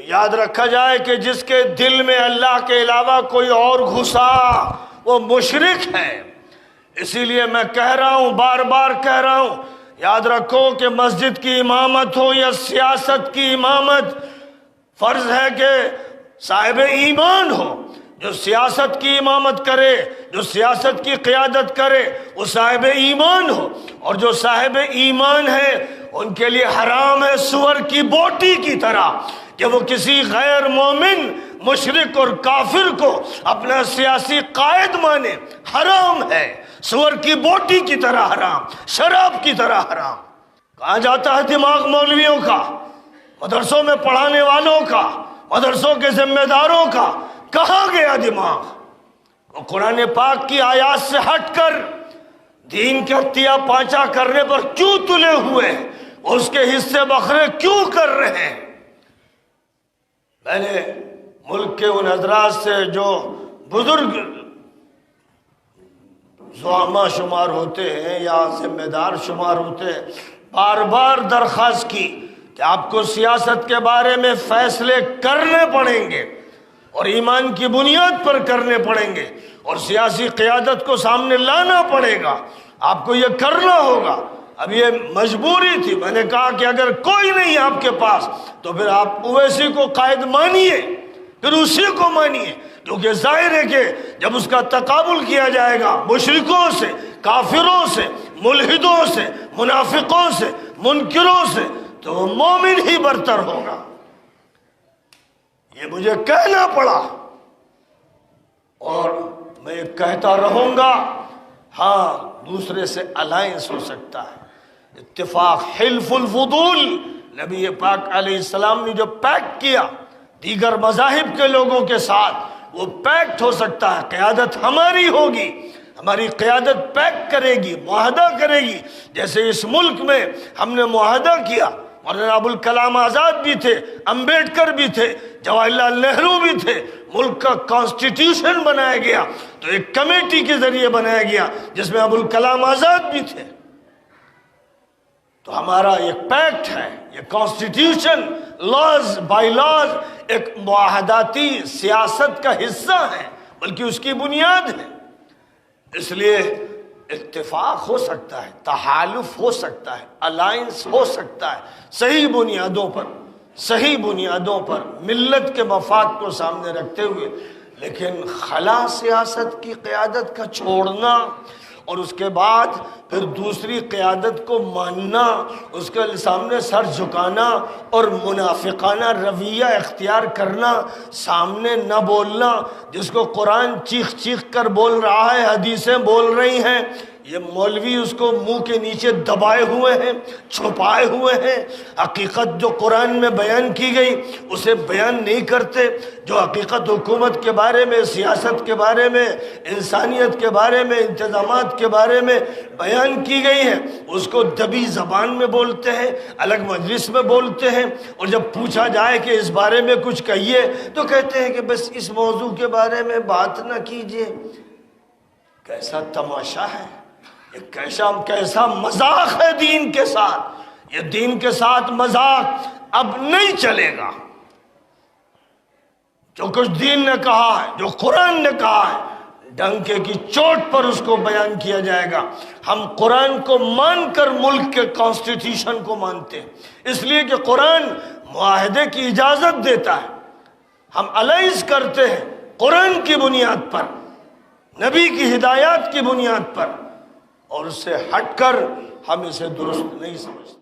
یاد رکھا جائے کہ جس کے دل میں اللہ کے علاوہ کوئی اور گھسا وہ مشرک ہے۔ اسی لیے میں کہہ رہا ہوں، بار بار کہہ رہا ہوں، یاد رکھو کہ مسجد کی امامت ہو یا سیاست کی امامت، فرض ہے کہ صاحب ایمان ہو۔ جو سیاست کی امامت کرے، جو سیاست کی قیادت کرے، وہ صاحب ایمان ہو، اور جو صاحب ایمان ہے ان کے لیے حرام ہے سور کی بوٹی کی طرح کہ وہ کسی غیر مومن مشرک اور کافر کو اپنا سیاسی قائد مانے۔ حرام ہے، سور کی بوٹی کی طرح حرام، شراب کی طرح حرام۔ کہاں جاتا ہے دماغ مولویوں کا، مدرسوں میں پڑھانے والوں کا، مدرسوں کے ذمہ داروں کا؟ کہاں گیا دماغ؟ وہ قرآن پاک کی آیات سے ہٹ کر دین کے عطیہ پانچا کرنے پر کیوں تلے ہوئے ہیں؟ اس کے حصے بکھرے کیوں کر رہے ہیں؟ میں نے ملک کے ان حضرات سے جو بزرگ زعما شمار ہوتے ہیں یا ذمہ دار شمار ہوتے ہیں، بار بار درخواست کی کہ آپ کو سیاست کے بارے میں فیصلے کرنے پڑیں گے اور ایمان کی بنیاد پر کرنے پڑیں گے، اور سیاسی قیادت کو سامنے لانا پڑے گا، آپ کو یہ کرنا ہوگا۔ اب یہ مجبوری تھی۔ میں نے کہا کہ اگر کوئی نہیں آپ کے پاس تو پھر آپ اویسی کو قائد مانیے، پھر اسی کو مانیے، کیونکہ ظاہر ہے کہ جب اس کا تقابل کیا جائے گا مشرکوں سے، کافروں سے، ملحدوں سے، منافقوں سے، منکروں سے، تو وہ مومن ہی برتر ہوگا۔ یہ مجھے کہنا پڑا اور میں کہتا رہوں گا۔ ہاں، دوسرے سے الائنس ہو سکتا ہے، اتفاق، حلف الفضول نبی پاک علیہ السلام نے جو پیکٹ کیا دیگر مذاہب کے لوگوں کے ساتھ، وہ پیکٹ ہو سکتا ہے۔ قیادت ہماری ہوگی، ہماری قیادت پیکٹ کرے گی، معاہدہ کرے گی، جیسے اس ملک میں ہم نے معاہدہ کیا۔ مولانا ابوالکلام آزاد بھی تھے، امبیڈکر بھی تھے، جواہر لال نہرو بھی تھے۔ ملک کا کانسٹیٹیوشن بنایا گیا تو ایک کمیٹی کے ذریعے بنایا گیا جس میں ابوالکلام آزاد بھی تھے۔ تو ہمارا ایک پیکٹ ہے، یہ کانسٹیٹیوشن، لاز بائی لاز ایک معاہداتی سیاست کا حصہ ہے، بلکہ اس کی بنیاد ہے۔ اس لیے اتفاق ہو سکتا ہے، تحالف ہو سکتا ہے، الائنس ہو سکتا ہے، صحیح بنیادوں پر ملت کے مفاد کو سامنے رکھتے ہوئے، لیکن خلا سیاست کی قیادت کا چھوڑنا اور اس کے بعد پھر دوسری قیادت کو ماننا، اس کے سامنے سر جھکانا اور منافقانہ رویہ اختیار کرنا، سامنے نہ بولنا، جس کو قرآن چیخ چیخ کر بول رہا ہے، حدیثیں بول رہی ہیں، یہ مولوی اس کو منہ کے نیچے دبائے ہوئے ہیں، چھپائے ہوئے ہیں۔ حقیقت جو قرآن میں بیان کی گئی اسے بیان نہیں کرتے۔ جو حقیقت حکومت کے بارے میں، سیاست کے بارے میں، انسانیت کے بارے میں، انتظامات کے بارے میں بیان کی گئی ہے، اس کو دبی زبان میں بولتے ہیں، الگ مجلس میں بولتے ہیں، اور جب پوچھا جائے کہ اس بارے میں کچھ کہیے تو کہتے ہیں کہ بس اس موضوع کے بارے میں بات نہ کیجیے۔ کیسا تماشا ہے، یہ کیسا مذاق ہے دین کے ساتھ۔ یہ دین کے ساتھ مذاق اب نہیں چلے گا۔ جو کچھ دین نے کہا ہے، جو قرآن نے کہا ہے، ڈنکے کی چوٹ پر اس کو بیان کیا جائے گا۔ ہم قرآن کو مان کر ملک کے کانسٹیٹیوشن کو مانتے ہیں، اس لیے کہ قرآن معاہدے کی اجازت دیتا ہے۔ ہم الائنس کرتے ہیں قرآن کی بنیاد پر، نبی کی ہدایات کی بنیاد پر، اور اس سے ہٹ کر ہم اسے درست نہیں سمجھتے۔